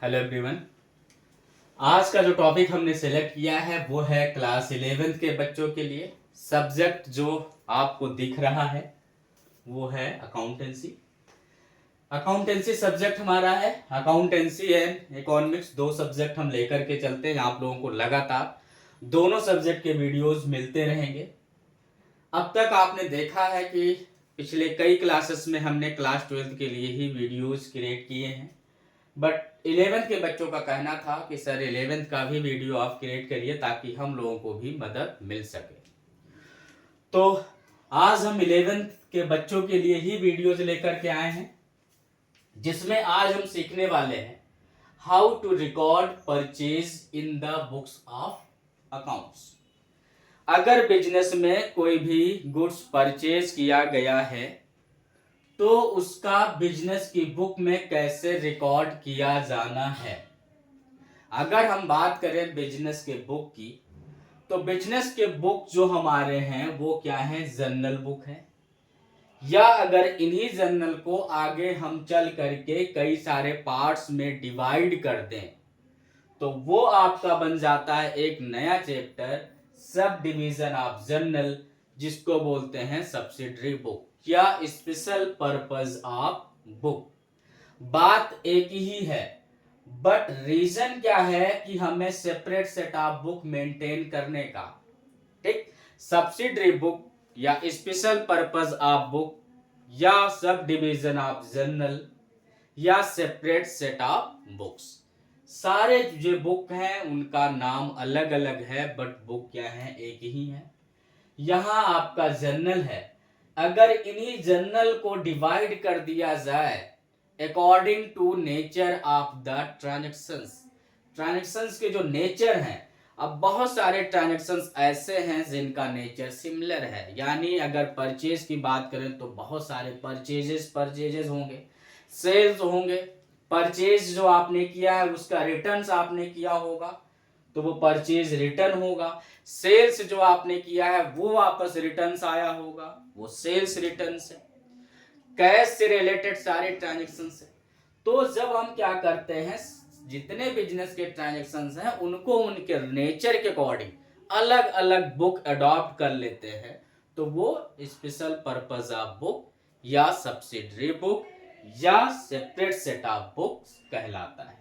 Hello everyone. आज का जो टॉपिक हमने सेलेक्ट किया है वो है क्लास 11th के बच्चों के लिए। सब्जेक्ट जो आपको दिख रहा है वो है अकाउंटेंसी। अकाउंटेंसी सब्जेक्ट हमारा है। अकाउंटेंसी एंड इकोनॉमिक्स दो सब्जेक्ट हम लेकर के चलते हैं। आप लोगों को लगातार दोनों सब्जेक्ट के वीडियोस मिलते रहेंगे। अब तक आपने देखा है कि पिछले कई क्लासेस में हमने क्लास 12th के लिए ही वीडियोस क्रिएट किए हैं, बट 11th के बच्चों का कहना था कि सर 11th का भी वीडियो आप क्रिएट करिए ताकि हम लोगों को भी मदद मिल सके। तो आज हम 11th के बच्चों के लिए ही वीडियोज लेकर के आए हैं, जिसमें आज हम सीखने वाले हैं how to record purchase in the books of accounts. अगर बिजनेस में कोई भी गुड्स परचेज किया गया है तो उसका बिजनेस की बुक में कैसे रिकॉर्ड किया जाना है। अगर हम बात करें बिजनेस के बुक की, तो बिजनेस के बुक जो हमारे हैं वो क्या है, जर्नल बुक है। या अगर इन्हीं जर्नल को आगे हम चल करके कई सारे पार्ट्स में डिवाइड कर दें तो वो आपका बन जाता है एक नया chapter, sub division of journal, जिसको बोलते हैं सब्सिडरी बुक या स्पेशल पर्पस ऑफ बुक। बात एक ही है, बट रीजन क्या है कि हमें separate set of book maintain करने का। ठीक, सब्सिडरी बुक या स्पेशल पर्पस ऑफ बुक या सब डिवीजन ऑफ जर्नल या सेपरेट सेट ऑफ बुक्स, सारे जो बुक हैं उनका नाम अलग अलग है, बट बुक क्या है, एक ही है। यहां आपका जर्नल है। अगर इन्हीं जर्नल को डिवाइड कर दिया जाए according to nature of the transactions, transactions के जो नेचर हैं, अब बहुत सारे ट्रांजैक्शंस ऐसे हैं जिनका नेचर सिमिलर है। यानी अगर परचेज की बात करें तो बहुत सारे परचेजेस होंगे, सेल्स होंगे। परचेज जो आपने किया है उसका रिटर्न्स आपने किया होगा तो वो परचेज रिटर्न होगा। सेल्स जो आपने किया है वो वापस रिटर्न्स आया होगा, वो सेल्स रिटर्न है। कैश से रिलेटेड सारे ट्रांजैक्शन है। तो जब हम क्या करते हैं, जितने बिजनेस के ट्रांजैक्शन हैं उनको उनके नेचर के अकॉर्डिंग अलग अलग बुक अडॉप्ट कर लेते हैं, तो वो स्पेशल पर्पस ऑफ बुक या सब्सिडरी बुक या सेपरेट सेट ऑफ बुक्स कहलाता है।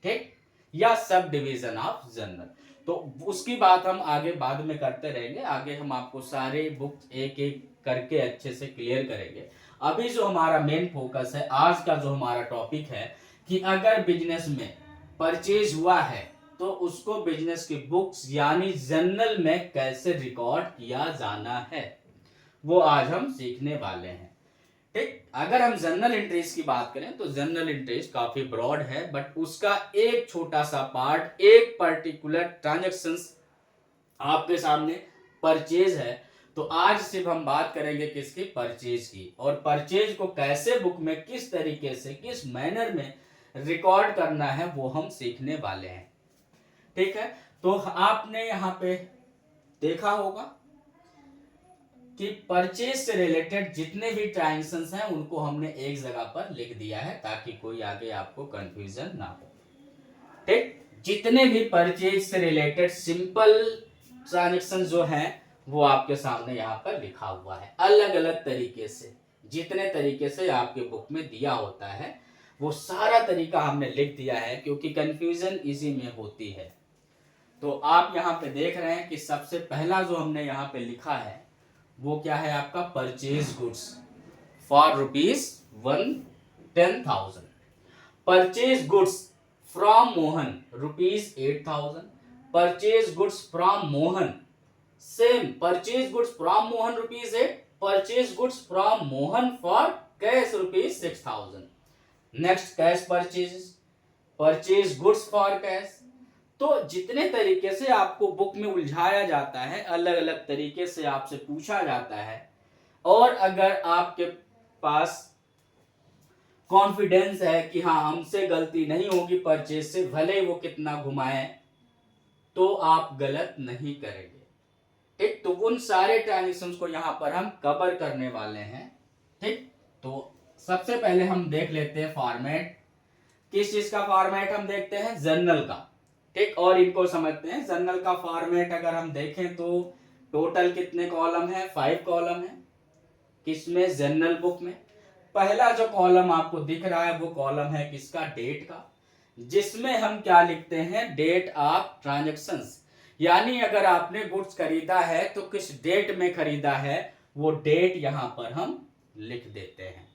ठीक, या सब डिवीजन ऑफ जर्नल। तो उसकी बात हम आगे बाद में करते रहेंगे। आगे हम आपको सारे बुक एक एक करके अच्छे से क्लियर करेंगे। अभी जो हमारा मेन फोकस है, आज का जो हमारा टॉपिक है कि अगर बिजनेस में परचेज हुआ है तो उसको बिजनेस की बुक्स यानी जर्नल में कैसे रिकॉर्ड किया जाना है, वो आज हम सीखने वाले हैं। ठीक, अगर हम जर्नल एंट्रीज की बात करें तो जर्नल एंट्रीज काफी ब्रॉड है, बट उसका एक छोटा सा पार्ट, एक पर्टिकुलर ट्रांजैक्शंस आपके सामने परचेज है। तो आज सिर्फ हम बात करेंगे किसकी, परचेज की, और परचेज को कैसे बुक में किस तरीके से किस मैनर में रिकॉर्ड करना है वो हम सीखने वाले हैं। ठीक है, तो आपने यहाँ पे देखा होगा कि परचेज से रिलेटेड जितने भी ट्रांजैक्शंस हैं उनको हमने एक जगह पर लिख दिया है ताकि कोई आगे आपको कंफ्यूजन ना हो। ठीक, जितने भी परचेज से रिलेटेड सिंपल ट्रांजैक्शन जो हैं वो आपके सामने यहाँ पर लिखा हुआ है अलग अलग तरीके से। जितने तरीके से आपके बुक में दिया होता है वो सारा तरीका हमने लिख दिया है, क्योंकि कंफ्यूजन इसी में होती है। तो आप यहाँ पे देख रहे हैं कि सबसे पहला जो हमने यहाँ पे लिखा है वो क्या है, आपका purchase goods for ₹110,000। Purchase goods from Mohan ₹8,000। Purchase goods from Mohan, same purchase goods from Mohan ₹8, purchase goods from Mohan for cash ₹6,000। Next cash purchase, purchase goods for cash. तो जितने तरीके से आपको बुक में उलझाया जाता है, अलग अलग तरीके से आपसे पूछा जाता है, और अगर आपके पास कॉन्फिडेंस है कि हाँ हमसे गलती नहीं होगी परचेज से, भले वो कितना घुमाए, तो आप गलत नहीं करेंगे। ठीक, तो उन सारे ट्रांजेक्शंस को यहां पर हम कवर करने वाले हैं। ठीक, तो सबसे पहले हम देख लेते हैं फॉर्मेट। किस चीज का फॉर्मेट हम देखते हैं, जर्नल का, ठीक। और इनको समझते हैं। जर्नल का फॉर्मेट अगर हम देखें तो टोटल कितने कॉलम है, 5 कॉलम है। किसमें, जर्नल बुक में। पहला जो कॉलम आपको दिख रहा है वो कॉलम है किसका, डेट का, जिसमें हम क्या लिखते हैं, डेट ऑफ ट्रांजैक्शंस, यानी अगर आपने गुड्स खरीदा है तो किस डेट में खरीदा है वो डेट यहां पर हम लिख देते हैं।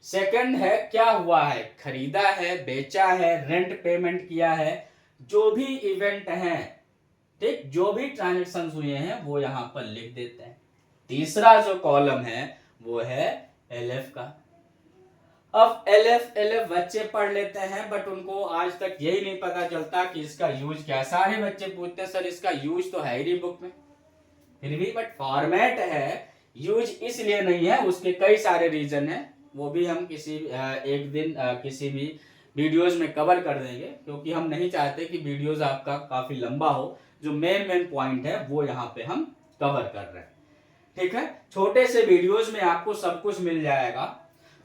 सेकंड है क्या हुआ है, खरीदा है, बेचा है, रेंट पेमेंट किया है, जो भी इवेंट है, ठीक, जो भी ट्रांजैक्शंस हुए हैं वो यहां पर लिख देते हैं। तीसरा जो कॉलम है वो है एलएफ का। अब एलएफ बच्चे पढ़ लेते हैं, बट उनको आज तक यही नहीं पता चलता कि इसका यूज क्या है। सारे बच्चे पूछते हैं सर इसका यूज तो है ही बुक में, फिर भी बट फॉर्मेट है, यूज इसलिए नहीं है, उसके कई सारे रीजन है, वो भी हम किसी एक दिन किसी भी वीडियोस में कवर कर देंगे, क्योंकि हम नहीं चाहते कि वीडियोस आपका काफी लंबा हो। जो मेन पॉइंट है वो यहाँ पे हम कवर कर रहे हैं, ठीक है। छोटे से वीडियोस में आपको सब कुछ मिल जाएगा।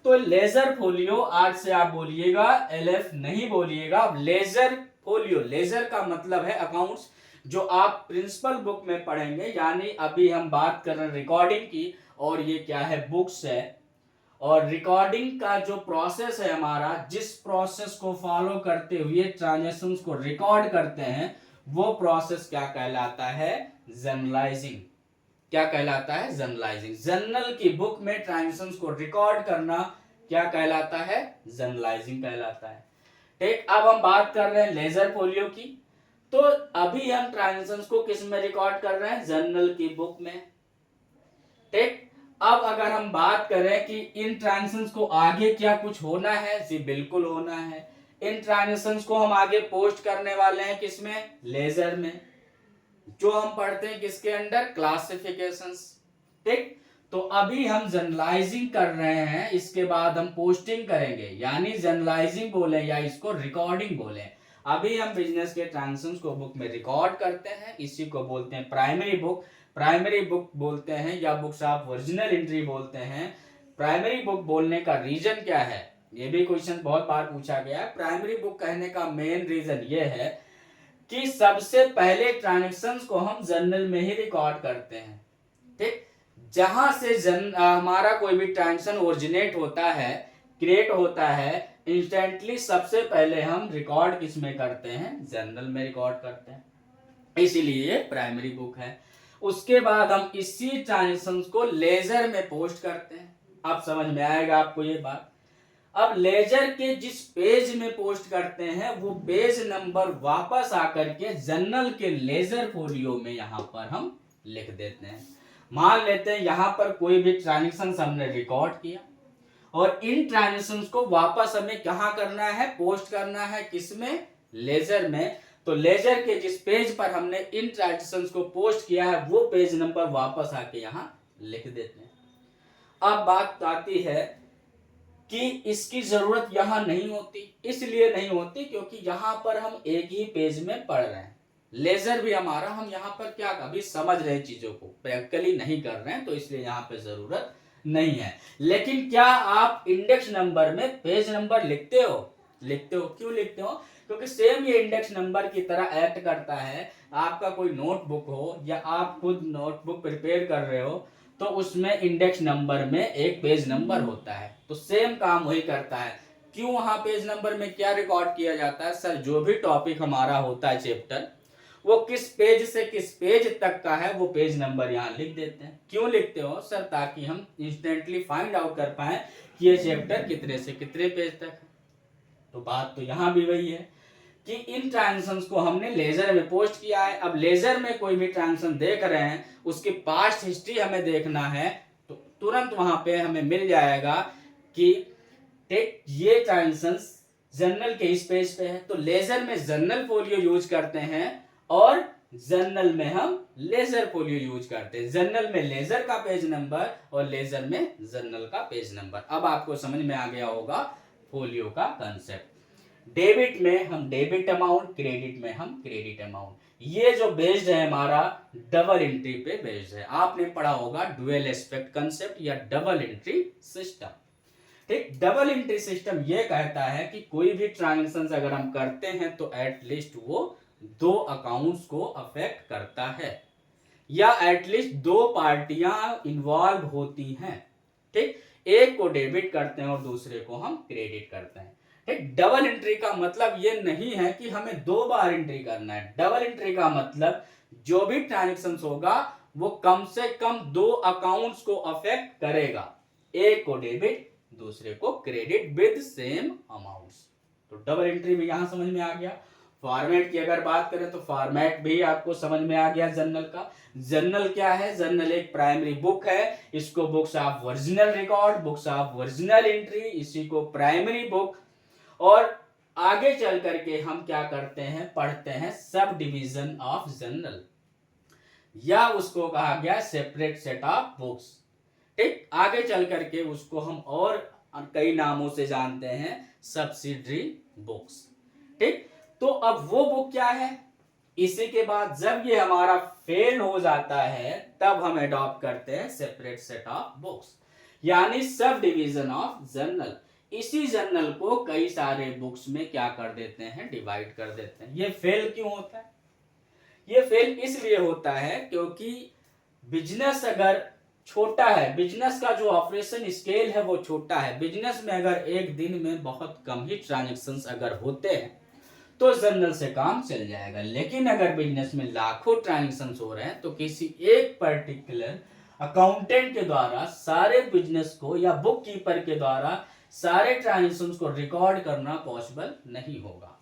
तो लेजर फोलियो, आज से आप बोलिएगा एलएफ नहीं बोलिएगा, लेजर फोलियो। लेजर का मतलब है अकाउंट्स, जो आप प्रिंसिपल बुक में पढ़ेंगे, यानी अभी हम बात कर रहे हैं रिकॉर्डिंग की, और ये क्या है, बुक्स है। और रिकॉर्डिंग का जो प्रोसेस है हमारा, जिस प्रोसेस को फॉलो करते हुए ट्रांजैक्शंस को रिकॉर्ड करते हैं, वो प्रोसेस क्या कहलाता है, जर्नलाइजिंग। क्या कहलाता है, जर्नलाइजिंग। जर्नल की बुक में ट्रांजैक्शंस को रिकॉर्ड करना क्या कहलाता है, जर्नलाइजिंग कहलाता है, ठीक। अब हम बात कर रहे हैं लेजर फोलियो की। तो अभी हम ट्रांजैक्शंस को किस में रिकॉर्ड कर रहे हैं, जर्नल की बुक में, ठीक। अब अगर हम बात करें कि इन ट्रांजैक्शंस को आगे क्या कुछ होना है, जी बिल्कुल होना है। इन ट्रांजैक्शंस को हम आगे पोस्ट करने वाले हैं किसमें, लेजर में, जो हम पढ़ते हैं किसके अंडर, क्लासिफिकेशंस, ठीक। तो अभी हम जर्नलाइजिंग कर रहे हैं, इसके बाद हम पोस्टिंग करेंगे, यानी जर्नलाइजिंग बोले या इसको रिकॉर्डिंग बोले। अभी हम बिजनेस के ट्रांजैक्शंस को बुक में रिकॉर्ड करते हैं, इसी को बोलते हैं प्राइमरी बुक। प्राइमरी बुक बोलते हैं या बुक्स ऑफ ओरिजिनल एंट्री बोलते हैं। प्राइमरी बुक बोलने का रीजन क्या है, ये भी क्वेश्चन बहुत बार पूछा गया है। प्राइमरी बुक कहने का मेन रीजन ये है कि सबसे पहले ट्रांजैक्शंस को हम जर्नल में ही रिकॉर्ड करते हैं, ठीक। जहां से हमारा कोई भी ट्रांजैक्शन ओरिजिनेट होता है, क्रिएट होता है, इंस्टेंटली सबसे पहले हम रिकॉर्ड किस में करते हैं, जर्नल में रिकॉर्ड करते हैं, इसीलिए ये प्राइमरी बुक है। उसके बाद हम इसी ट्रांजैक्शंस को लेजर में पोस्ट करते हैं। अब समझ में आएगा आपको ये बात। अब लेजर के जिस पेज में पोस्ट करते हैं वो पेज नंबर वापस आकर के जर्नल के लेजर फोलियो में यहां पर हम लिख देते हैं। मान लेते हैं यहां पर कोई भी ट्रांजैक्शन हमने रिकॉर्ड किया, और इन ट्रांजैक्शंस को वापस हमें कहां करना है, पोस्ट करना है, किसमें, लेजर में। तो लेजर के जिस पेज पर हमने इन ट्रांजैक्शंस को पोस्ट किया है वो पेज नंबर वापस आके यहां लिख देते हैं। अब बात आती है कि इसकी जरूरत यहां नहीं होती, इसलिए नहीं होती क्योंकि यहां पर हम एक ही पेज में पढ़ रहे हैं। लेजर भी हमारा, हम यहां पर क्या अभी समझ रहे हैं, चीजों को प्रैक्टिकली नहीं कर रहे हैं, तो इसलिए यहां पे जरूरत नहीं है। लेकिन क्या आप इंडेक्स नंबर में पेज नंबर लिखते हो, लिखते हो, क्यों लिखते हो, क्योंकि सेम ये इंडेक्स नंबर की तरह एक्ट करता है। आपका कोई नोटबुक हो या आप खुद नोटबुक प्रिपेयर कर रहे हो, तो उसमें इंडेक्स नंबर में एक पेज नंबर होता है, तो सेम काम वही करता है। क्यों वहां पेज नंबर में क्या रिकॉर्ड किया जाता है, सर जो भी टॉपिक हमारा होता है चैप्टर, वो किस पेज से किस पेज तक का है वो पेज नंबर यहाँ लिख देते हैं। क्यों लिखते हो सर, ताकि हम इंस्टेंटली फाइंड आउट कर पाए कि ये चैप्टर कितने से कितने पेज तक है। तो बात तो यहाँ भी वही है कि इन ट्रांजैक्शंस को हमने लेजर में पोस्ट किया है। अब लेजर में कोई भी ट्रांजैक्शन देख रहे हैं, उसकी पास्ट हिस्ट्री हमें देखना है, तो तुरंत वहां पे हमें मिल जाएगा कि ये ट्रांजैक्शंस जर्नल के इस पेज पे है। तो लेजर में जर्नल फोलियो यूज करते हैं और जर्नल में हम लेजर फोलियो यूज करते हैं। जर्नल में लेजर का पेज नंबर और लेजर में जर्नल का पेज नंबर। अब आपको समझ में आ गया होगा फोलियो का कंसेप्ट। डेबिट में हम डेबिट अमाउंट, क्रेडिट में हम क्रेडिट अमाउंट। ये जो बेस्ड है हमारा डबल एंट्री पे बेस्ड है। आपने पढ़ा होगा डुअल एस्पेक्ट कंसेप्ट या डबल एंट्री सिस्टम, ठीक, डबल एंट्री सिस्टम ये कहता है कि कोई भी ट्रांजेक्शन अगर हम करते हैं तो एटलीस्ट वो 2 अकाउंट्स को अफेक्ट करता है या एटलीस्ट 2 पार्टियां इन्वॉल्व होती हैं। ठीक, एक को डेबिट करते हैं और दूसरे को हम क्रेडिट करते हैं। ठीक, डबल एंट्री का मतलब ये नहीं है कि हमें 2 बार एंट्री करना है। डबल एंट्री का मतलब जो भी ट्रांजेक्शन होगा वो कम से कम 2 अकाउंट्स को अफेक्ट करेगा, एक को डेबिट दूसरे को क्रेडिट विद सेम अमाउंट्स। तो डबल एंट्री भी यहां समझ में आ गया। फॉर्मेट की अगर बात करें तो फॉर्मेट भी आपको समझ में आ गया जर्नल का। जर्नल क्या है? जर्नल एक प्राइमरी बुक है, इसको books of original record, books of original entry, इसी को प्राइमरी बुक। और आगे चल करके हम क्या करते हैं, पढ़ते हैं सब डिवीजन ऑफ जर्नल, या उसको कहा गया सेपरेट सेट ऑफ बुक्स। ठीक, आगे चल करके उसको हम और कई नामों से जानते हैं, सब्सिडरी बुक्स। ठीक, तो अब वो बुक क्या है, इसी के बाद जब ये हमारा फेल हो जाता है तब हम अडॉप्ट करते हैं सेपरेट सेट ऑफ बुक्स, यानी सब डिवीजन ऑफ जर्नल। इसी जर्नल को कई सारे बुक्स में क्या कर देते हैं, डिवाइड कर देते हैं। ये फेल क्यों होता है? ये फेल इसलिए होता है क्योंकि बिजनेस अगर छोटा है, बिजनेस का जो ऑपरेशन स्केल है वो छोटा है। बिजनेस में अगर एक दिन में बहुत कम ही ट्रांजैक्शंस अगर होते हैं तो जर्नल से काम चल जाएगा। लेकिन अगर बिजनेस में लाखों ट्रांजैक्शंस हो रहे हैं तो किसी एक पर्टिकुलर अकाउंटेंट के द्वारा सारे बिजनेस को या बुक कीपर के द्वारा सारे ट्रांजैक्शंस को रिकॉर्ड करना पॉसिबल नहीं होगा।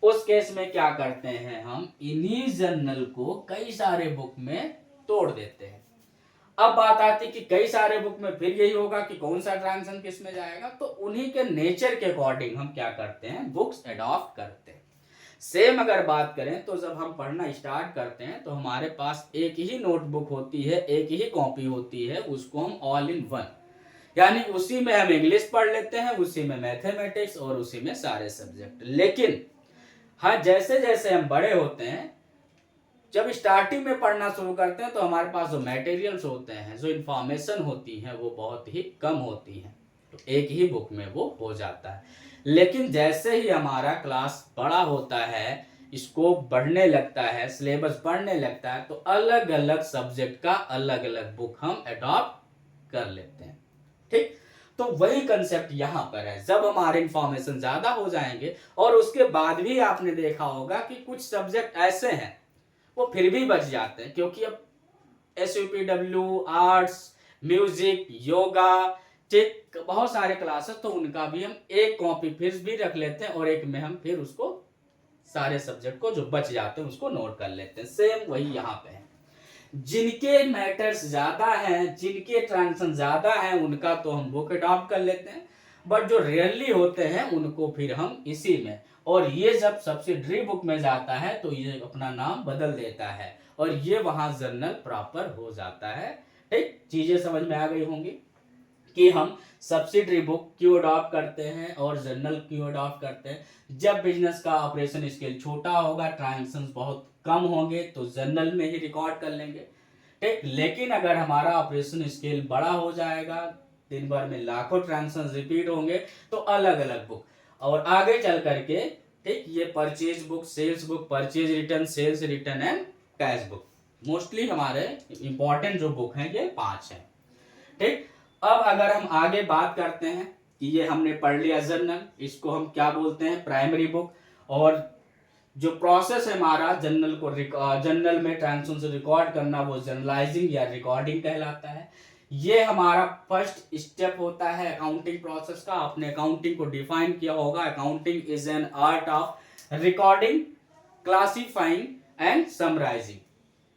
उस केस में क्या करते हैं, हम इन्हीं जर्नल को कई सारे बुक में तोड़ देते हैं। अब बात आती है कि कई सारे बुक में फिर यही होगा कि कौन सा ट्रांजेक्शन किस में जाएगा, तो उन्हीं के नेचर के अकॉर्डिंग हम क्या करते हैं, बुक्स एडॉप्ट करते हैं। सेम अगर बात करें तो जब हम पढ़ना स्टार्ट करते हैं तो हमारे पास एक ही नोटबुक होती है, एक ही कॉपी होती है, उसको हम ऑल इन वन, यानी उसी में हम इंग्लिश पढ़ लेते हैं, उसी में मैथमेटिक्स और उसी में सारे सब्जेक्ट। लेकिन हाँ, जैसे जैसे हम बड़े होते हैं, जब स्टार्टिंग में पढ़ना शुरू करते हैं तो हमारे पास जो मटेरियल्स होते हैं, जो इंफॉर्मेशन होती है वो बहुत ही कम होती है, तो एक ही बुक में वो हो जाता है। लेकिन जैसे ही हमारा क्लास बड़ा होता है, स्कोप बढ़ने लगता है, सिलेबस बढ़ने लगता है, तो अलग अलग सब्जेक्ट का अलग अलग बुक हम अडॉप्ट कर लेते हैं। ठीक, तो वही कंसेप्ट यहाँ पर है। जब हमारे इंफॉर्मेशन ज्यादा हो जाएंगे, और उसके बाद भी आपने देखा होगा कि कुछ सब्जेक्ट ऐसे हैं वो फिर भी बच जाते हैं, क्योंकि अब SUPW, आर्ट्स, म्यूजिक, योगा, ठीक, बहुत सारे क्लासेस, तो उनका भी हम एक कॉपी फिर भी रख लेते हैं और एक में हम फिर उसको सारे सब्जेक्ट को जो बच जाते हैं उसको नोट कर लेते हैं। सेम वही यहाँ पे है। जिनके मैटर्स ज्यादा हैं, जिनके ट्रांजेक्शन ज्यादा हैं, उनका तो हम बुक अडॉप्ट कर लेते हैं, बट जो रेयरली होते हैं उनको फिर हम इसी में, और ये जब सब्सिडरी बुक में जाता है तो ये अपना नाम बदल देता है और ये वहां जर्नल प्रॉपर हो जाता है। ठीक, चीजें समझ में आ गई होंगी कि हम सब्सिडरी बुक क्यों अडॉप्ट करते हैं और जर्नल क्यों अडॉप्ट करते हैं। जब बिजनेस का ऑपरेशन स्केल छोटा होगा, ट्रांजेक्शन बहुत कम होंगे, तो जर्नल में ही रिकॉर्ड कर लेंगे। ठीक, लेकिन अगर हमारा ऑपरेशन स्केल बड़ा हो जाएगा, दिन भर में लाखों ट्रांजेक्शन रिपीट होंगे, तो अलग अलग बुक, और आगे चल करके ठीक, ये purchase book, sales book, purchase return, sales return and cash book, mostly हमारे इंपॉर्टेंट जो बुक हैं ये 5 हैं। ठीक, अब अगर हम आगे बात करते हैं कि ये हमने पढ़ लिया जर्नल, इसको हम क्या बोलते हैं, प्राइमरी बुक। और जो प्रोसेस है हमारा जर्नल को जर्नल में ट्रांजेक्शन से रिकॉर्ड करना, वो जर्नलाइजिंग या रिकॉर्डिंग कहलाता है। ये हमारा फर्स्ट स्टेप होता है अकाउंटिंग प्रोसेस का। आपने अकाउंटिंग को डिफाइन किया होगा, accounting is an art of recording, classifying and summarising,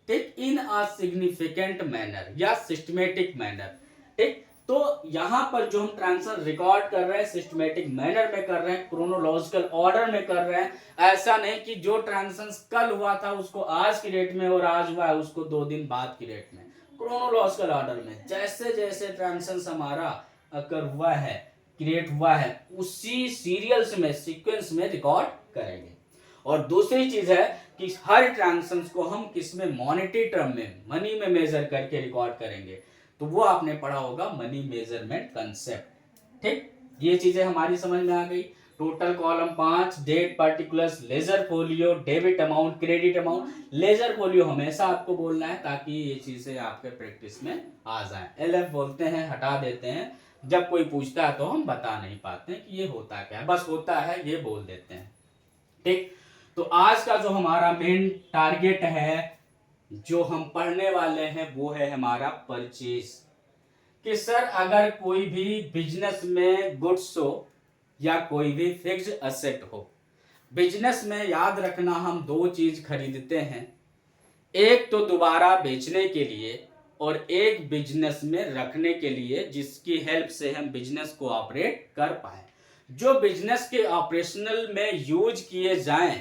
ठीक, इन अ सिग्निफिकेंट मैनर या सिस्टमेटिक मैनर। ठीक, तो यहाँ पर जो हम ट्रांजेक्शन रिकॉर्ड कर रहे हैं सिस्टमेटिक मैनर में कर रहे हैं, क्रोनोलॉजिकल ऑर्डर में कर रहे हैं। ऐसा नहीं कि जो ट्रांजेक्शन कल हुआ था उसको आज की डेट में, और आज हुआ है उसको 2 दिन बाद की डेट में, क्रोनोलॉजिकल ऑर्डर में जैसे जैसे ट्रांजेक्शन हमारा अकर हुआ है, क्रिएट हुआ है, उसी सीरियल्स में, सीक्वेंस में रिकॉर्ड करेंगे। और दूसरी चीज है कि हर ट्रांजेक्शन को हम किसमें, मॉनेटरी टर्म में, मनी में मेजर करके रिकॉर्ड करेंगे। तो वो आपने पढ़ा होगा मनी मेजरमेंट कंसेप्ट। ठीक, ये चीजें हमारी समझ में आ गई। Total column 5, date, particulars, ledger folio, debit amount, credit amount. Ledger folio हमेशा आपको बोलना है ताकि ये चीजें आपके प्रैक्टिस में आ जाएं। एलएफ बोलते हैं, हटा देते हैं, जब कोई पूछता है तो हम बता नहीं पाते कि ये होता क्या है, बस होता है ये बोल देते हैं। ठीक, तो आज का जो हमारा मेन टारगेट है, जो हम पढ़ने वाले हैं, वो है हमारा परचेज। कि सर अगर कोई भी बिजनेस में गुड्स हो या कोई भी फिक्स्ड असेट हो, बिजनेस में याद रखना हम दो चीज खरीदते हैं, एक तो दोबारा बेचने के लिए और एक बिजनेस में रखने के लिए, जिसकी हेल्प से हम बिजनेस को ऑपरेट कर पाए। जो बिजनेस के ऑपरेशनल में यूज किए जाएं,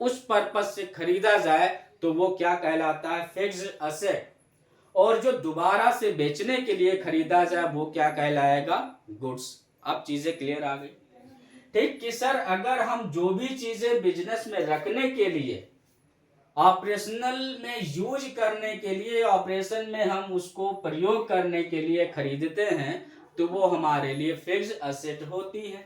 उस पर्पज से खरीदा जाए तो वो क्या कहलाता है, फिक्स्ड असेट। और जो दोबारा से बेचने के लिए खरीदा जाए वो क्या कहलाएगा, गुड्स। अब चीजें क्लियर आ गई। ठीक, कि सर अगर हम जो भी चीजें बिजनेस में रखने के लिए, ऑपरेशनल में यूज करने के लिए, ऑपरेशन में हम उसको प्रयोग करने के लिए खरीदते हैं, तो वो हमारे लिए फिक्स्ड असेट होती है।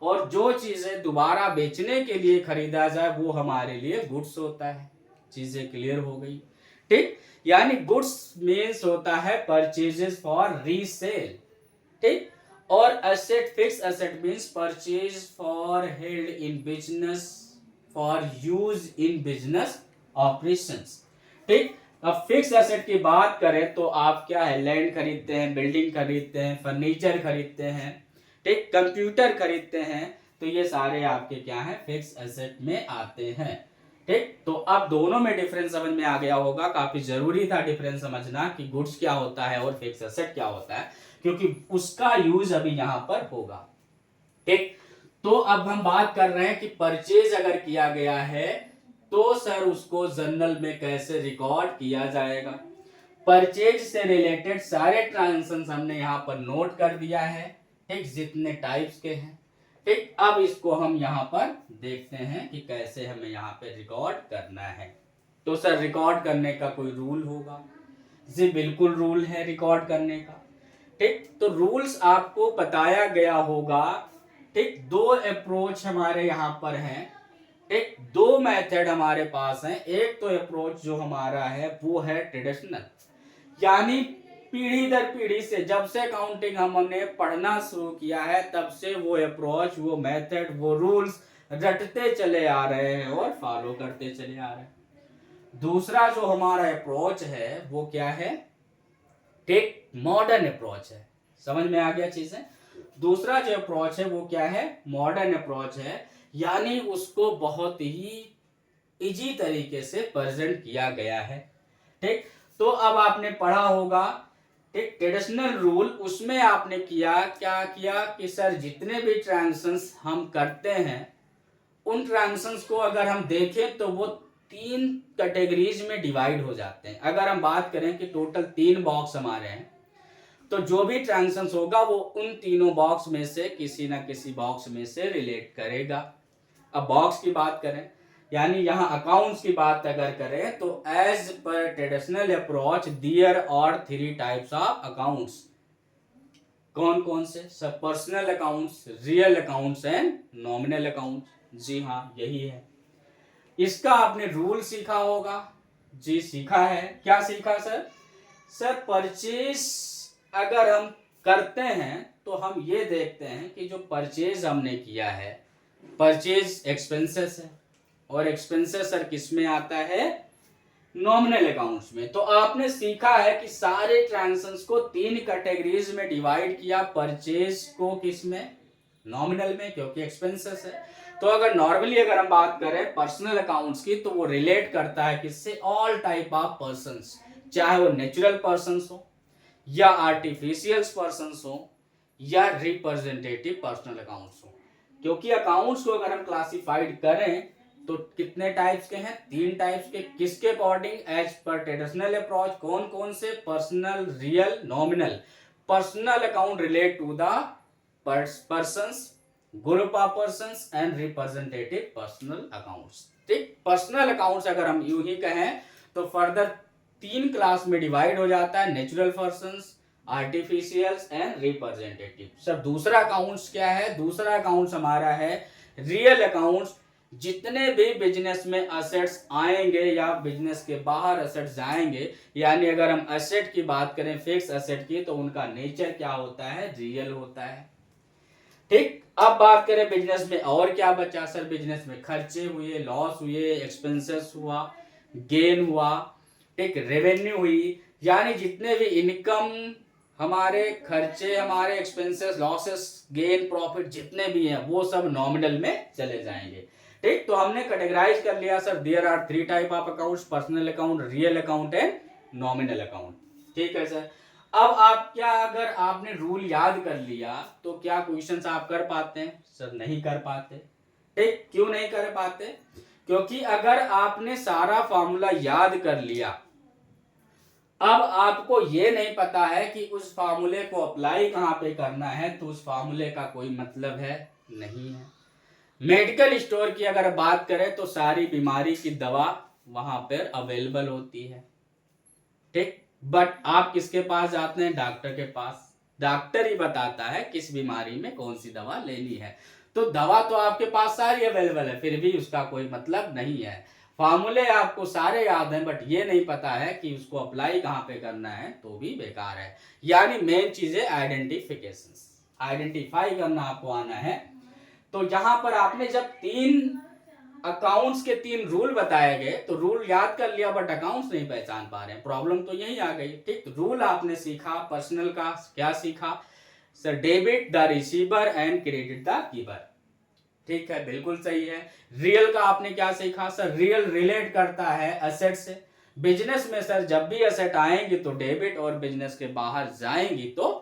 और जो चीजें दोबारा बेचने के लिए खरीदा जाए वो हमारे लिए गुड्स होता है। चीजें क्लियर हो गई। ठीक, यानी गुड्स मीन्स होता है परचेजेस फॉर रीसेल। ठीक, और asset, fix asset means purchase for held in business for use in business operations. ठीक, अब फिक्स एसेट की बात करें तो आप क्या है, लैंड खरीदते हैं, बिल्डिंग खरीदते हैं, फर्नीचर खरीदते हैं, ठीक, कंप्यूटर खरीदते हैं, तो ये सारे आपके क्या है, फिक्स एसेट में आते हैं। ठीक, तो अब दोनों में डिफरेंस समझ में आ गया होगा। काफी जरूरी था डिफरेंस समझना कि गुड्स क्या होता है और फिक्स एसेट क्या होता है, क्योंकि उसका यूज अभी यहां पर होगा। ठीक, तो अब हम बात कर रहे हैं कि परचेज अगर किया गया है तो सर उसको जर्नल में कैसे रिकॉर्ड किया जाएगा। परचेज से रिलेटेड सारे ट्रांजेक्शन हमने यहाँ पर नोट कर दिया है। ठीक, जितने टाइप्स के हैं। ठीक, अब इसको हम यहाँ पर देखते हैं कि कैसे हमें यहाँ पे रिकॉर्ड करना है। तो सर रिकॉर्ड करने का कोई रूल होगा? जी बिल्कुल रूल है रिकॉर्ड करने का। ठीक, तो रूल्स आपको बताया गया होगा। ठीक, दो अप्रोच हमारे यहाँ पर हैं। एक दो मेथड हमारे पास है। एक तो अप्रोच जो हमारा है वो है ट्रेडिशनल, यानी पीढ़ी दर पीढ़ी से, जब से अकाउंटिंग हमने पढ़ना शुरू किया है तब से वो अप्रोच, वो मेथड, वो रूल्स रटते चले आ रहे हैं और फॉलो करते चले आ रहे हैं। दूसरा जो हमारा अप्रोच है वो क्या है, एक मॉडर्न अप्रोच है। समझ में आ गया चीजें? दूसरा जो अप्रोच है वो क्या है, मॉडर्न अप्रोच है, यानी उसको बहुत ही इजी तरीके से प्रेजेंट किया गया है। ठीक, तो अब आपने पढ़ा होगा एक ट्रेडिशनल रूल, उसमें आपने क्या किया कि सर जितने भी ट्रांजेक्शंस हम करते हैं उन ट्रांजेक्शंस को अगर हम देखें तो वो 3 कैटेगरीज में डिवाइड हो जाते हैं। अगर हम बात करें कि टोटल 3 बॉक्स हमारे हैं, तो जो भी ट्रांजेक्शंस होगा वो उन तीनों बॉक्स में से किसी ना किसी बॉक्स में से रिलेट करेगा। अब बॉक्स की बात करें, यानी यहाँ अकाउंट्स की बात अगर करें तो as per traditional approach there are 3 types of accounts. कौन कौन से? सब personal accounts, real accounts and nominal accounts. जी हाँ, यही है। इसका आपने रूल सीखा होगा। जी सीखा है। क्या सीखा सर? सर परचेज अगर हम करते हैं तो हम ये देखते हैं कि जो परचेज हमने किया है, परचेज एक्सपेंसेस है, और एक्सपेंसेस सर किस में आता है, नॉमिनल अकाउंट्स में। तो आपने सीखा है कि सारे ट्रांजेक्शंस को 3 कैटेगरीज में डिवाइड किया। परचेज को किस में, नॉमिनल में, क्योंकि एक्सपेंसेस है। तो अगर नॉर्मली अगर हम बात करें पर्सनल अकाउंट्स की, तो वो रिलेट करता है किससे, ऑल टाइप ऑफ पर्संस, चाहे वो नेचुरल पर्संस हो या आर्टिफिशियल पर्संस हो या रिप्रेजेंटेटिव पर्सनल अकाउंट्स हो। क्योंकि अकाउंट्स को अगर हम क्लासिफाइड करें तो कितने टाइप्स के हैं, 3 टाइप्स के। किसके according, as per traditional approach. कौन कौन से, personal, real, nominal. Personal account relate to the persons, group of persons and representative personal accounts. ठीक, पर्सनल अकाउंट्स अगर हम यूं ही कहें तो फर्दर 3 क्लास में डिवाइड हो जाता है, natural persons, artificials and representative. Sir दूसरा अकाउंट्स क्या है? दूसरा अकाउंट्स हमारा है रियल अकाउंट्स। जितने भी बिजनेस में असेट्स आएंगे या बिजनेस के बाहर असेट्स जाएंगे, यानी अगर हम असेट की बात करें फिक्स असेट की, तो उनका नेचर क्या होता है? रियल होता है। ठीक, अब बात करें बिजनेस में और क्या बचा। सर बिजनेस में खर्चे हुए, लॉस हुए, एक्सपेंसेस हुआ, गेन हुआ, ठीक, रेवेन्यू हुई, यानी जितने भी इनकम, हमारे खर्चे, हमारे एक्सपेंसेस, लॉसेस, गेन, प्रॉफिट जितने भी हैं वो सब नॉमिनल में चले जाएंगे। ठीक, तो हमने कैटेगराइज कर लिया sir, there are 3 type of accounts, personal account, real account and nominal account. ठीक है सर। अब आप क्या, अगर आपने रूल याद कर लिया तो क्या क्वेश्चंस आप कर पाते हैं? सर नहीं कर पाते। ठीक, क्यों नहीं कर पाते? क्योंकि अगर आपने सारा फॉर्मूला याद कर लिया, अब आपको ये नहीं पता है कि उस फार्मूले को अप्लाई कहां पे करना है, तो उस फार्मूले का कोई मतलब है नहीं है। मेडिकल स्टोर की अगर बात करें तो सारी बीमारी की दवा वहां पर अवेलेबल होती है। ठीक, बट आप किसके पास जाते हैं? डॉक्टर के पास। डॉक्टर ही बताता है किस बीमारी में कौन सी दवा लेनी है। तो दवा तो आपके पास सारी अवेलेबल है, फिर भी उसका कोई मतलब नहीं है। फार्मूले आपको सारे याद हैं, बट ये नहीं पता है कि उसको अप्लाई कहां पे करना है, तो भी बेकार है। यानी मेन चीज है आइडेंटिफिकेशन, आइडेंटिफाई करना आपको आना है। तो यहां पर आपने जब 3 अकाउंट्स के 3 रूल बताए गए तो रूल याद कर लिया, बट अकाउंट्स नहीं पहचान पा रहे हैं, प्रॉब्लम तो यही आ गई। ठीक, रूल आपने सीखा, पर्सनल का क्या सीखा? Sir debit the receiver and credit the giver. ठीक है, बिल्कुल सही है। रियल का आपने क्या सीखा? सर रियल रिलेट करता है असेट से। बिजनेस में सर जब भी असेट आएंगी तो डेबिट, और बिजनेस के बाहर जाएंगी तो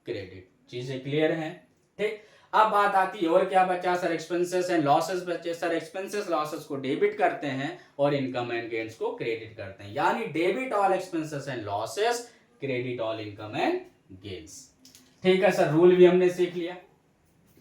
क्रेडिट। चीजें क्लियर हैं? ठीक, अब बात आती है और क्या बचा? सर एक्सपेंसेस एंड लॉसेस बचे। सर एक्सपेंसेस लॉसेस को डेबिट करते हैं और इनकम एंड गेन्स को क्रेडिट करते हैं, यानी debit all expenses and losses, credit all income and gains. ठीक है सर, रूल भी हमने सीख लिया।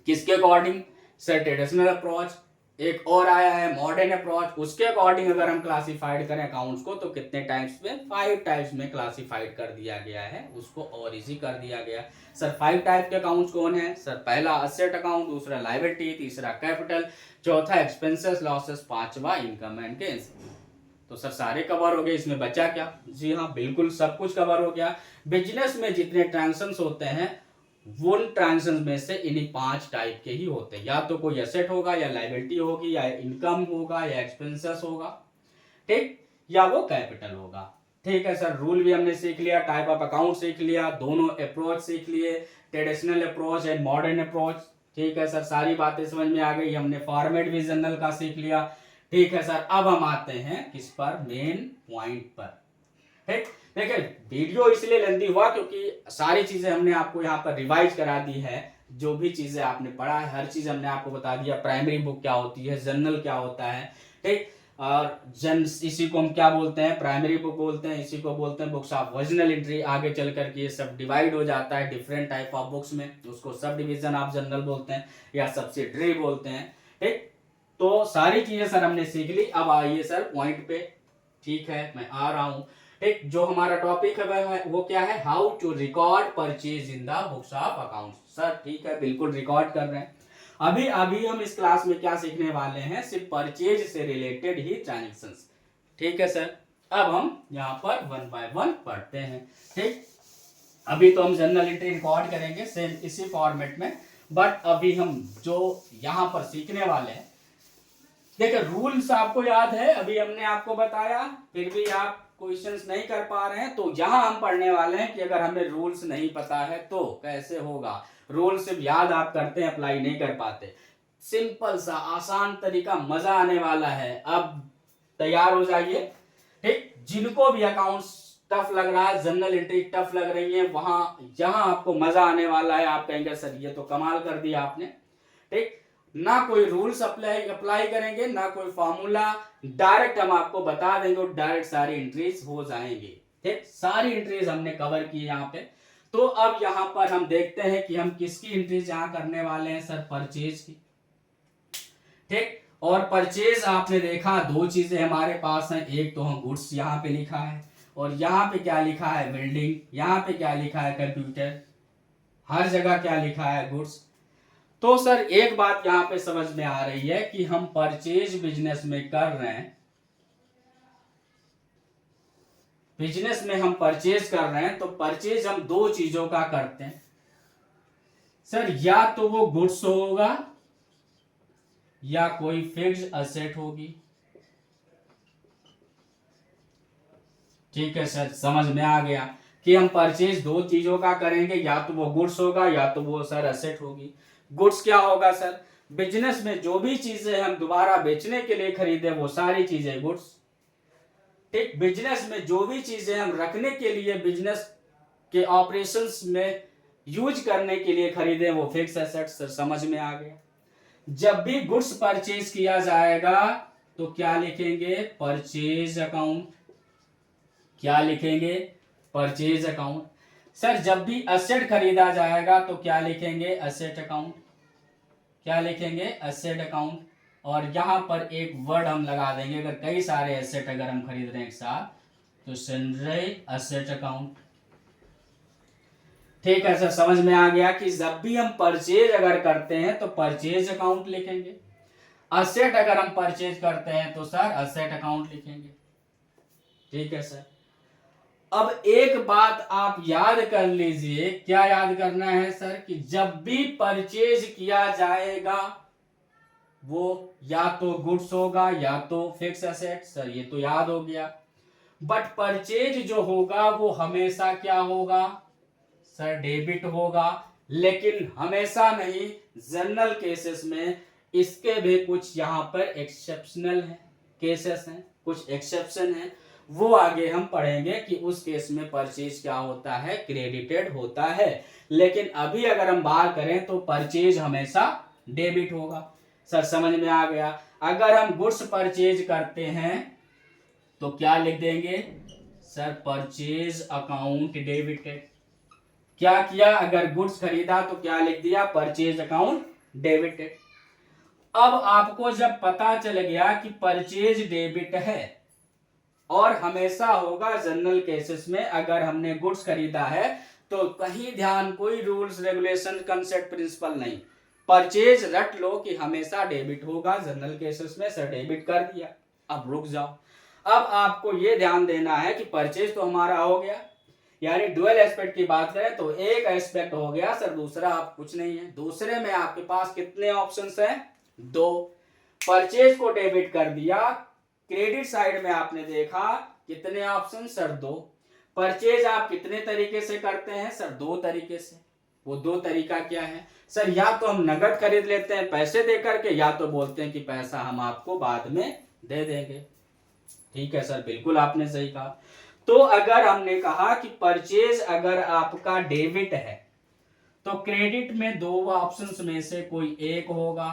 किसके अकॉर्डिंग? Sir traditional approach. एक और आया है मॉडर्न अप्रोच, उसके अकॉर्डिंग अगर हम क्लासिफाइड करें अकाउंट्स को तो कितने टाइप्स में? 5 टाइप्स में क्लासिफाइड कर दिया गया है, उसको और इजी कर दिया गया। सर 5 टाइप के अकाउंट्स कौन है? सर पहला असेट अकाउंट, दूसरा लायबिलिटी, तीसरा कैपिटल, चौथा एक्सपेंसेस लॉसेस, पांचवा इनकम एंड गेन्स। तो सर सारे कवर हो गए, इसमें बचा क्या? जी हाँ, बिल्कुल सब कुछ कवर हो गया। बिजनेस में जितने ट्रांजेक्शंस होते हैं उन ट्रांजेक्शन में से इन्हीं 5 टाइप के ही होते हैं, या तो कोई एसेट होगा, या लायबिलिटी होगी, या इनकम होगा, या एक्सपेंसेस होगा, ठीक, या वो कैपिटल होगा। ठीक है सर, रूल भी हमने सीख लिया, टाइप ऑफ अकाउंट सीख लिया, दोनों अप्रोच सीख लिए, traditional approach and modern approach. ठीक है सर, सारी बातें समझ में आ गई। हमने फॉर्मेट भी जनरल का सीख लिया। ठीक है सर, अब हम आते हैं किस पर? मेन पॉइंट पर। ठीक, देखिए वीडियो इसलिए लेंदी हुआ क्योंकि सारी चीजें हमने आपको यहाँ पर रिवाइज करा दी है। जो भी चीजें आपने पढ़ा है हर चीज हमने आपको बता दिया। प्राइमरी बुक क्या होती है, जर्नल क्या होता है, ठीक, और इसी को हम क्या बोलते हैं? प्राइमरी बुक बोलते हैं, इसी को बोलते हैं बुक्स ऑफ ओरिजिनल एंट्री। आगे चल करके ये सब डिवाइड हो जाता है डिफरेंट टाइप ऑफ बुक्स में, उसको सब डिवीजन ऑफ जर्नल बोलते हैं या सब्सिडरी बोलते हैं। ठीक, तो सारी चीजें सर हमने सीख ली। अब आइए सर पॉइंट पे। ठीक है, मैं आ रहा हूं। एक जो हमारा टॉपिक है वो क्या है? How to record purchase in the books of accounts. Sir ठीक है, बिल्कुल रिकॉर्ड कर रहे हैं। अभी अभी हम इस क्लास में क्या सीखने वाले हैं? सिर्फ परचेज से रिलेटेड ही ट्रांजेक्शंस। ठीक है सर, अब हम यहाँ पर 1 बाय 1 पढ़ते हैं। ठीक, अभी तो हम जनरल एंट्री रिकॉर्ड करेंगे सेम इसी फॉर्मेट में, बट अभी हम जो यहाँ पर सीखने वाले हैं, देखिए रूल्स आपको याद है, अभी हमने आपको बताया, फिर भी आप क्वेश्चंस नहीं कर पा रहे हैं, तो यहां हम पढ़ने वाले हैं कि अगर हमें रूल्स नहीं पता है तो कैसे होगा। रूल सिर्फ याद आप करते हैं, अप्लाई नहीं कर पाते। सिंपल सा आसान तरीका, मजा आने वाला है। अब तैयार हो जाइए। ठीक, जिनको भी अकाउंट्स टफ लग रहा है, जनरल एंट्री टफ लग रही है, वहां जहां आपको मजा आने वाला है, आप कहेंगे सर ये तो कमाल कर दिया आपने। ठीक, ना कोई रूल्स अप्लाई करेंगे, ना कोई फॉर्मूला, डायरेक्ट हम आपको बता देंगे और डायरेक्ट सारी एंट्रीज हो जाएंगी। ठीक, सारी एंट्रीज हमने कवर की यहाँ पे। तो अब यहाँ पर हम देखते हैं कि हम किसकी एंट्रीज यहाँ करने वाले हैं? सर परचेज की। ठीक, और परचेज आपने देखा 2 चीजें हमारे पास हैं, एक तो हम गुड्स यहाँ पे लिखा है और यहाँ पे क्या लिखा है बिल्डिंग, यहाँ पे क्या लिखा है कंप्यूटर, हर जगह क्या लिखा है गुड्स। तो सर एक बात यहाँ पे समझ में आ रही है कि हम परचेज बिजनेस में कर रहे हैं, बिजनेस में हम परचेज कर रहे हैं, तो परचेज हम दो चीजों का करते हैं सर, या तो वो गुड्स होगा या कोई फिक्स्ड असेट होगी। ठीक है सर, समझ में आ गया कि हम परचेज दो चीजों का करेंगे, या तो वो गुड्स होगा या तो वो सर असेट होगी। गुड्स क्या होगा सर, बिजनेस में जो भी चीजें हम दोबारा बेचने के लिए खरीदे वो सारी चीजें गुड्स। ठीक, बिजनेस में जो भी चीजें हम रखने के लिए बिजनेस के ऑपरेशंस में यूज करने के लिए खरीदे वो फिक्स एसेट्स। सर समझ में आ गया। जब भी गुड्स परचेज किया जाएगा तो क्या लिखेंगे, परचेज अकाउंट। क्या लिखेंगे, परचेज अकाउंट। सर जब भी असेट खरीदा जाएगा तो क्या लिखेंगे, असेट अकाउंट। क्या लिखेंगे, असेट अकाउंट। और यहां पर एक वर्ड हम लगा देंगे, अगर कई सारे एसेट अगर हम खरीद रहे हैं एक साथ तो सन्ड्री असेट अकाउंट। ठीक है सर, समझ में आ गया कि जब भी हम परचेज अगर करते हैं तो परचेज अकाउंट लिखेंगे, असेट अगर हम परचेज करते हैं तो सर असेट अकाउंट लिखेंगे। ठीक है सर, अब एक बात आप याद कर लीजिए, क्या याद करना है सर, कि जब भी परचेज किया जाएगा वो या तो गुड्स होगा या तो फिक्स एसेट। सर ये तो याद हो गया, बट परचेज जो होगा वो हमेशा क्या होगा सर, डेबिट होगा। लेकिन हमेशा नहीं, जनरल केसेस में इसके भी कुछ यहाँ पर एक्सेप्शनल है केसेस हैं, कुछ एक्सेप्शन है, वो आगे हम पढ़ेंगे कि उस केस में परचेज क्या होता है, क्रेडिटेड होता है। लेकिन अभी अगर हम बात करें तो परचेज हमेशा डेबिट होगा। सर समझ में आ गया। अगर हम गुड्स परचेज करते हैं तो क्या लिख देंगे सर, परचेज अकाउंट डेबिटेड। क्या किया, अगर गुड्स खरीदा तो क्या लिख दिया, परचेज अकाउंट डेबिटेड। अब आपको जब पता चल गया कि परचेज डेबिट है और हमेशा होगा जनरल केसेस में, अगर हमने गुड्स खरीदा है तो कहीं ध्यान, कोई रूल्स रेगुलेशन कंसेप्ट प्रिंसिपल नहीं, परचेज रट लो कि हमेशा डेबिट होगा जनरल केसेस में। सर डेबिट कर दिया, अब रुक जाओ, अब आपको ये ध्यान देना है कि परचेज तो हमारा हो गया, यानी डुअल एस्पेक्ट की बात करें तो एक एस्पेक्ट हो गया सर, दूसरा आप कुछ नहीं है। दूसरे में आपके पास कितने ऑप्शंस हैं, दो। परचेज को डेबिट कर दिया, क्रेडिट साइड में आपने देखा कितने ऑप्शन सर, दो। परचेज आप कितने तरीके से करते हैं सर, दो तरीके से। वो दो तरीका क्या है सर, या तो हम नगद खरीद लेते हैं पैसे दे करके, या तो बोलते हैं कि पैसा हम आपको बाद में दे देंगे। ठीक है सर, बिल्कुल आपने सही कहा। तो अगर हमने कहा कि परचेज अगर आपका डेबिट है तो क्रेडिट में दो ऑप्शंस में से कोई एक होगा।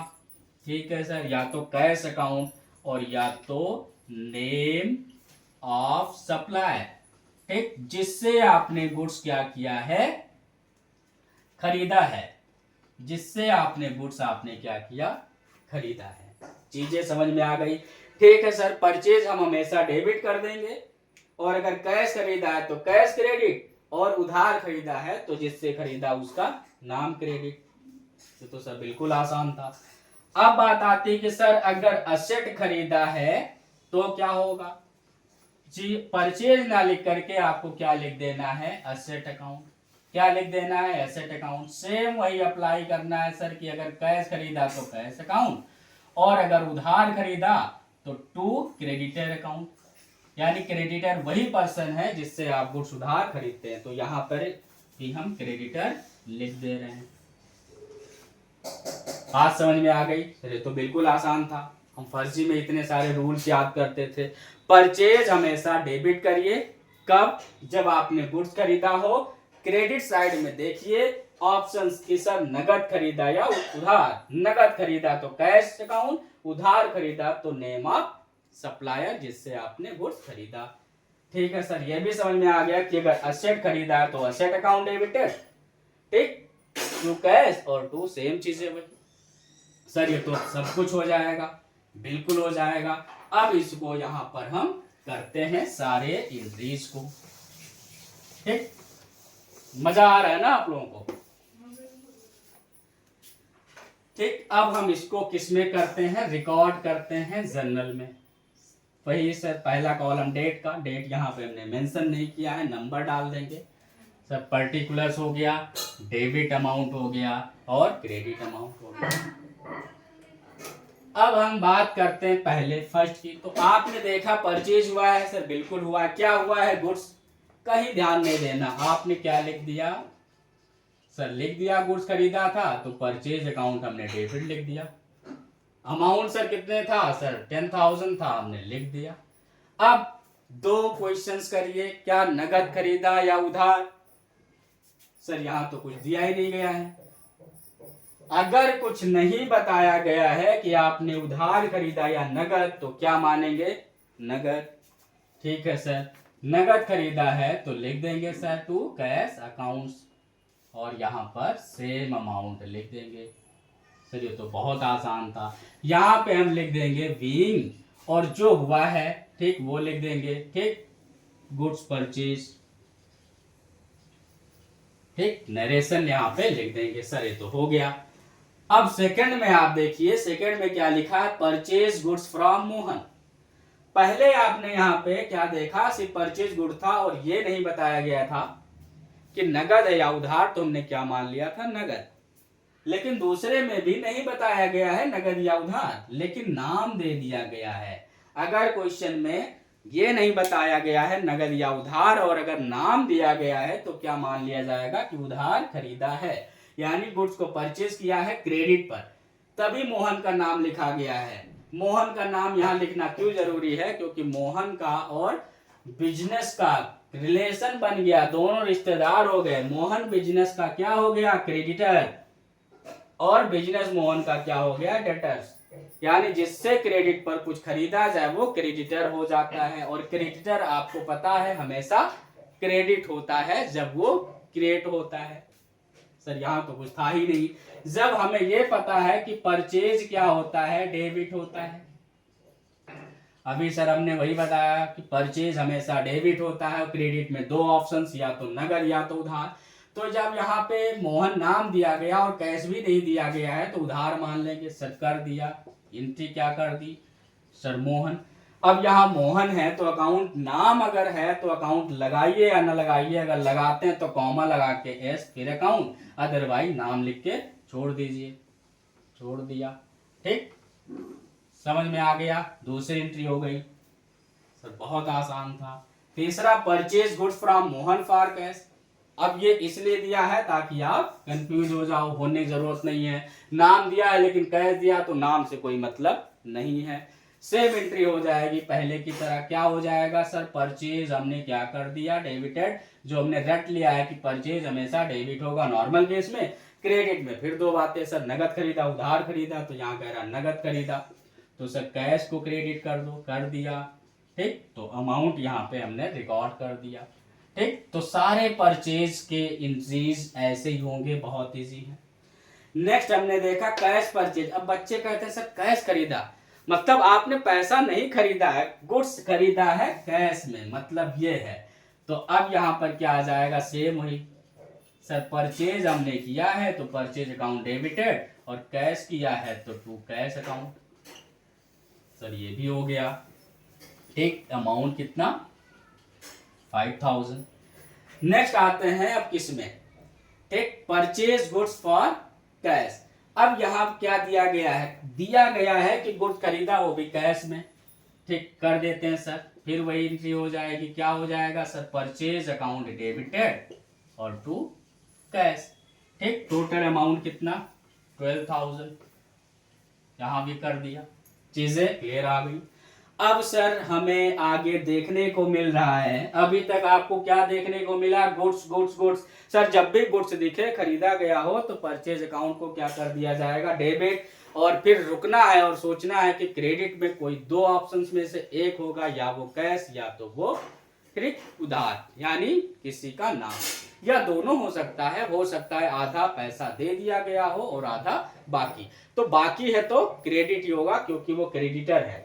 ठीक है सर, या तो कैश अकाउंट और या तो नेम ऑफ सप्लायर। ठीक, जिससे आपने गुड्स क्या किया है, खरीदा है, जिससे आपने गुड्स आपने क्या किया, खरीदा है। चीजें समझ में आ गई। ठीक है सर, परचेज हम हमेशा डेबिट कर देंगे, और अगर कैश खरीदा है तो कैश क्रेडिट, और उधार खरीदा है तो जिससे खरीदा उसका नाम क्रेडिट। तो सर बिल्कुल आसान था। अब बात आती है कि सर अगर असेट खरीदा है तो क्या होगा जी, परचेज ना लिख करके आपको क्या लिख देना है, असेट अकाउंट। क्या लिख देना है, एसेट अकाउंट। सेम वही अप्लाई करना है सर कि अगर कैश खरीदा तो कैश अकाउंट, और अगर उधार खरीदा तो टू क्रेडिटर अकाउंट। यानी क्रेडिटर वही पर्सन है जिससे आप गुड्स उधार खरीदते हैं, तो यहां पर भी हम क्रेडिटर लिख दे रहे हैं। बात समझ में आ गई। ये तो बिल्कुल आसान था, हम फर्जी में इतने सारे रूल्स याद करते थे। परचेज हमेशा डेबिट करिए, कब, जब आपने गुड्स खरीदा हो। क्रेडिट साइड में देखिए ऑप्शंस की सर, नगद खरीदा या उधार। नगद खरीदा तो कैश अकाउंट, उधार खरीदा तो नेम ऑफ सप्लायर जिससे आपने गुड्स खरीदा। ठीक है सर, ये भी समझ में आ गया कि अगर असेट खरीदा है तो असेट अकाउंट डेबिटेड, ठीक, टू कैश और टू सेम चीजें वही। सर ये तो सब कुछ हो जाएगा, बिल्कुल हो जाएगा। अब इसको यहां पर हम करते हैं सारे एंट्रीज को। ठीक, मजा आ रहा है ना आप लोगों को? ठीक, अब हम इसको किस में करते हैं? रिकॉर्ड करते हैं जर्नल में। वही सर, पहला कॉलम डेट का, डेट यहाँ पे हमने मेंशन नहीं किया है, नंबर डाल देंगे सर। पर्टिकुलर्स हो गया, डेबिट अमाउंट हो गया और क्रेडिट अमाउंट हो गया। अब हम बात करते हैं पहले फर्स्ट की। तो आपने देखा परचेज हुआ है सर, बिल्कुल हुआ है। क्या हुआ है? गुड्स। कहीं ध्यान नहीं देना, आपने क्या लिख दिया सर? लिख दिया गुड्स खरीदा था, तो परचेज अकाउंट हमने डेबिट लिख दिया। अमाउंट सर कितने था सर? 10,000 था, हमने लिख दिया। अब दो क्वेश्चंस करिए, क्या नगद खरीदा या उधार? सर यहां तो कुछ दिया ही नहीं गया है। अगर कुछ नहीं बताया गया है कि आपने उधार खरीदा या नगद, तो क्या मानेंगे? नगद। ठीक है सर, नगद खरीदा है तो लिख देंगे सर टू कैश अकाउंट्स, और यहाँ पर सेम अमाउंट लिख देंगे सर। ये तो बहुत आसान था। यहाँ पे हम लिख देंगे बीइंग, और जो हुआ है ठीक वो लिख देंगे। ठीक, गुड्स परचेज। ठीक, नरेशन यहाँ पे लिख देंगे सर। ये तो हो गया। अब सेकंड में आप देखिए, सेकंड में क्या लिखा है? Purchase goods from Mohan. पहले आपने यहाँ पे क्या देखा? सिर्फ परचेज गुड था और ये नहीं बताया गया था कि नगद है या उधार, तो हमने क्या मान लिया था? नगद। लेकिन दूसरे में भी नहीं बताया गया है नगद या उधार, लेकिन नाम दे दिया गया है। अगर क्वेश्चन में ये नहीं बताया गया है नगद या उधार, और अगर नाम दिया गया है, तो क्या मान लिया जाएगा कि उधार खरीदा है, यानी गुड्स को परचेज किया है क्रेडिट पर, तभी मोहन का नाम लिखा गया है। मोहन का नाम यहाँ लिखना क्यों जरूरी है? क्योंकि मोहन का और बिजनेस का रिलेशन बन गया, दोनों रिश्तेदार हो गए। मोहन बिजनेस का क्या हो गया? क्रेडिटर, और बिजनेस मोहन का क्या हो गया? डेटर्स। यानी जिससे क्रेडिट पर कुछ खरीदा जाए वो क्रेडिटर हो जाता है, और क्रेडिटर आपको पता है हमेशा क्रेडिट होता है जब वो क्रिएट होता है। सर यहाँ तो कुछ था ही नहीं। जब हमें ये पता है कि परचेज क्या होता है? डेबिट होता है। अभी सर हमने वही बताया कि परचेज हमेशा डेबिट होता है, और क्रेडिट में दो ऑप्शंस, या तो नगद या तो उधार। तो जब यहाँ पे मोहन नाम दिया गया और कैश भी नहीं दिया गया है, तो उधार मान लेंगे सर। कर दिया, एंट्री क्या कर दी सर? मोहन। अब यहाँ मोहन है तो अकाउंट, नाम अगर है तो अकाउंट लगाइए या ना लगाइए। अगर लगाते हैं तो कॉमा लगा के एस फिर अकाउंट, अदरवाइज नाम लिख के छोड़ दीजिए। छोड़ दिया। ठीक, समझ में आ गया? दूसरी एंट्री हो गई सर, बहुत आसान था। तीसरा, purchase goods from Mohan for cash. अब ये इसलिए दिया है ताकि आप कंफ्यूज हो जाओ, होने की जरूरत नहीं है। नाम दिया है लेकिन कैश दिया, तो नाम से कोई मतलब नहीं है। सेम एंट्री हो जाएगी पहले की तरह। क्या हो जाएगा सर? परचेज हमने क्या कर दिया? डेबिटेड। जो हमने रट लिया है कि परचेज हमेशा डेबिट होगा नॉर्मल केस में। क्रेडिट में फिर दो बातें सर, नगद खरीदा उधार खरीदा, तो यहाँ कह रहा नगद खरीदा, तो सर कैश को क्रेडिट कर दो। कर दिया। ठीक, तो अमाउंट यहाँ पे हमने रिकॉर्ड कर दिया। ठीक, तो सारे परचेज के एंट्रीज ऐसे ही होंगे, बहुत इजी है। नेक्स्ट हमने देखा कैश परचेज। अब बच्चे कहते हैं सर कैश खरीदा, मतलब आपने पैसा नहीं खरीदा है, गुड्स खरीदा है कैश में, मतलब ये है। तो अब यहाँ पर क्या आ जाएगा? सेम वही सर, परचेज हमने किया है तो परचेज अकाउंट डेबिटेड, और कैश किया है तो टू कैश अकाउंट। सर ये भी हो गया। ठीक, अमाउंट कितना? 5,000। नेक्स्ट आते हैं अब किस में? ठीक, परचेज गुड्स फॉर कैश। अब यहाँ क्या दिया गया है? दिया गया है कि गुड्स खरीदा वो भी कैश में। ठीक, कर देते हैं सर। फिर वही एंट्री हो जाएगी। क्या हो जाएगा सर? परचेज अकाउंट डेबिटेड और टू कैश। ठीक, टोटल अमाउंट कितना? 12,000। यहां भी कर दिया। चीजें क्लियर आ गई। अब सर हमें आगे देखने को मिल रहा है, अभी तक आपको क्या देखने को मिला? Goods goods goods. सर जब भी गुड्स दिखे खरीदा गया हो तो परचेज अकाउंट को क्या कर दिया जाएगा? डेबिट। और फिर रुकना है और सोचना है कि क्रेडिट में कोई दो ऑप्शंस में से एक होगा, या वो कैश या तो वो उधार, यानी किसी का नाम, या दोनों हो सकता है। हो सकता है आधा पैसा दे दिया गया हो और आधा बाकी। तो बाकी है तो क्रेडिट ही होगा क्योंकि वो क्रेडिटर है।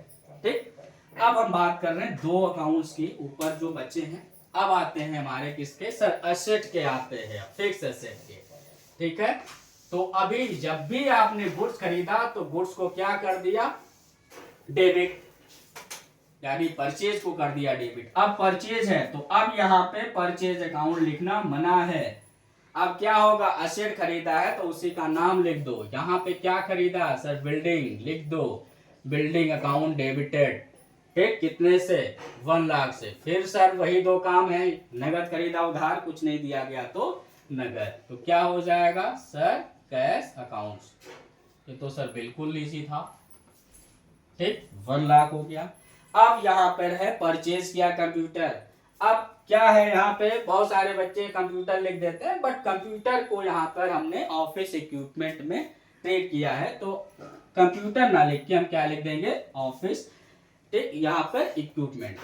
ठीक, अब हम बात कर रहे हैं दो अकाउंट्स के ऊपर जो बचे हैं। अब आते हैं हमारे किसके सर, एसेट के आते हैं, फिक्स एसेट के। ठीक है, तो अभी जब भी आपने गुड्स खरीदा तो गुड्स को क्या कर दिया, डेबिट, यानी परचेज को कर दिया डेबिट। अब परचेज है तो अब यहाँ पे परचेज अकाउंट लिखना मना है। अब क्या होगा, एसेट खरीदा है तो उसी का नाम लिख दो। यहाँ पे क्या खरीदा सर, बिल्डिंग, लिख दो बिल्डिंग अकाउंट डेबिटेड। ठीक, कितने से, 1 लाख से। फिर सर वही दो काम है, नगद खरीदा उधार, कुछ नहीं दिया गया तो नगद, तो क्या हो जाएगा सर, कैश अकाउंट्स। ये तो सर बिल्कुल इजी था। ठीक, 1 लाख हो गया। अब यहाँ पर है परचेज किया कंप्यूटर। अब क्या है, यहाँ पे बहुत सारे बच्चे कंप्यूटर लिख देते हैं, बट कंप्यूटर को यहाँ पर हमने ऑफिस इक्विपमेंट में ट्रीट किया है, तो कंप्यूटर ना लिख के हम क्या लिख देंगे, ऑफिस। ठीक, यहाँ पर इक्विपमेंट।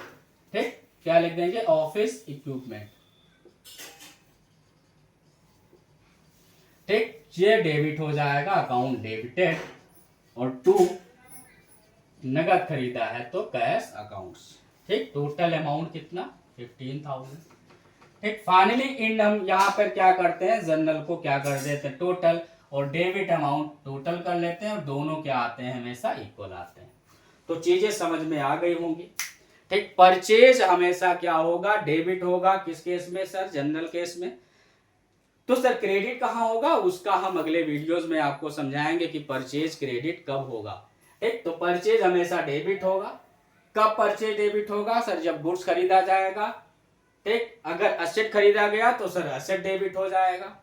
ठीक, क्या लिख देंगे, ऑफिस इक्विपमेंट। ठीक, ये डेबिट हो जाएगा, अकाउंट डेबिटेड। और 2 नगद खरीदा है तो कैश अकाउंट्स। ठीक, टोटल अमाउंट कितना, 15,000। ठीक, फाइनली इन हम यहाँ पर क्या करते हैं, जनरल को क्या कर देते हैं टोटल, और डेबिट अमाउंट टोटल कर लेते हैं, और दोनों क्या आते हैं, हमेशा इक्वल आते हैं। तो चीजें समझ में आ गई होंगी। ठीक, परचेज हमेशा क्या होगा, डेबिट होगा। किस केस में सर, जनरल केस में। तो सर क्रेडिट कहाँ होगा, उसका हम अगले वीडियोस में आपको समझाएंगे कि परचेज क्रेडिट कब होगा। ठीक, तो परचेज हमेशा डेबिट होगा। कब परचेज डेबिट होगा सर, जब गुड्स खरीदा जाएगा। ठीक, अगर एसेट खरीदा गया तो सर एसेट डेबिट हो जाएगा।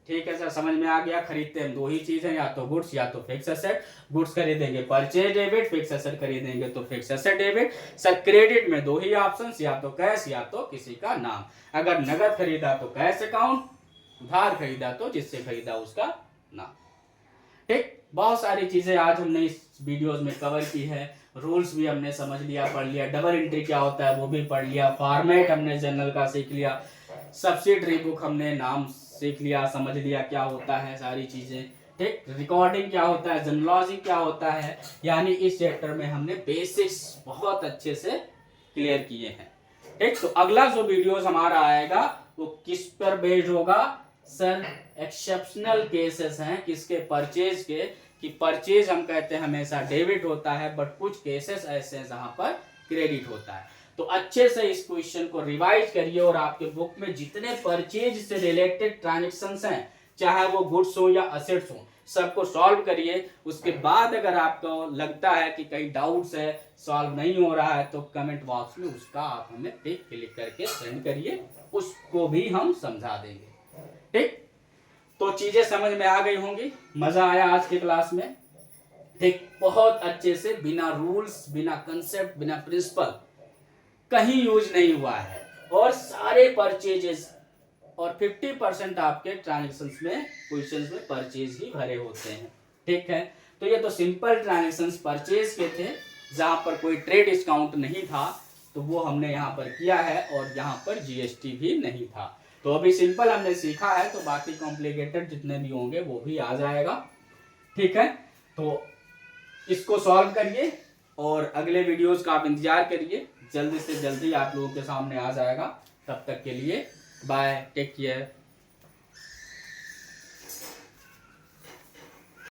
ठीक है सर, समझ में आ गया। खरीदते हैं दो ही चीज है, या तो गुड्स या तो फिक्स एसेट। गुड्स खरीदेंगे परचेज डेबिट, फिक्स एसेट खरीदेंगे तो fix asset debit. Sir credit में दो ही ऑप्शन, या तो कैश या तो किसी का नाम। अगर नगद खरीदा तो कैश अकाउंट, उधार खरीदा तो जिससे खरीदा उसका नाम। ठीक, बहुत सारी चीजें आज हमने इस वीडियोस में कवर की है। रूल्स भी हमने समझ लिया, पढ़ लिया। डबल एंट्री क्या होता है वो भी पढ़ लिया। फॉर्मेट हमने जनरल का सीख लिया। सब्सिडरी बुक हमने नाम सीख लिया, समझ लिया क्या होता है सारी चीजें। ठीक, रिकॉर्डिंग क्या होता है, जनरलॉजी क्या होता है, यानी इस चैप्टर में हमने बेसिक्स बहुत अच्छे से क्लियर किए हैं। ठीक, तो अगला जो वीडियोस हमारा आएगा वो किस पर बेस्ड होगा सर, एक्सेप्शनल केसेस हैं किसके, परचेज के। कि परचेज हम कहते हैं हमेशा डेबिट होता है, बट कुछ केसेस ऐसे हैं जहां पर क्रेडिट होता है। तो अच्छे से इस क्वेश्चन को रिवाइज करिए, और आपके बुक में जितने परचेज से रिलेटेड ट्रांजेक्शंस हैं, चाहे वो गुड्स हो या असेट्स हो, सबको सॉल्व करिए। उसके बाद अगर आपको लगता है कि कहीं डाउट्स है, सॉल्व नहीं हो रहा है, तो कमेंट बॉक्स में उसका आप हमें पिक क्लिक करके सेंड करिए, उसको भी हम समझा देंगे। ठीक, तो चीजें समझ में आ गई होंगी। मजा आया आज की क्लास में। ठीक, बहुत अच्छे से, बिना रूल्स, बिना कंसेप्ट, बिना प्रिंसिपल कहीं यूज नहीं हुआ है, और सारे परचेजेस और 50% आपके ट्रांजेक्शन्स में, क्वेश्चंस में परचेज ही भरे होते हैं। ठीक है, तो ये तो सिंपल ट्रांजेक्शन्स परचेज के थे, जहां पर कोई ट्रेड डिस्काउंट नहीं था, तो वो हमने यहाँ पर किया है, और यहाँ पर जीएसटी भी नहीं था। तो अभी सिंपल हमने सीखा है, तो बाकी कॉम्प्लिकेटेड जितने भी होंगे वो भी आ जाएगा। ठीक है, तो इसको सॉल्व करिए, और अगले वीडियोस का आप इंतजार करिए, जल्दी से जल्दी आप लोगों के सामने आ जाएगा। तब तक के लिए बाय, टेक केयर।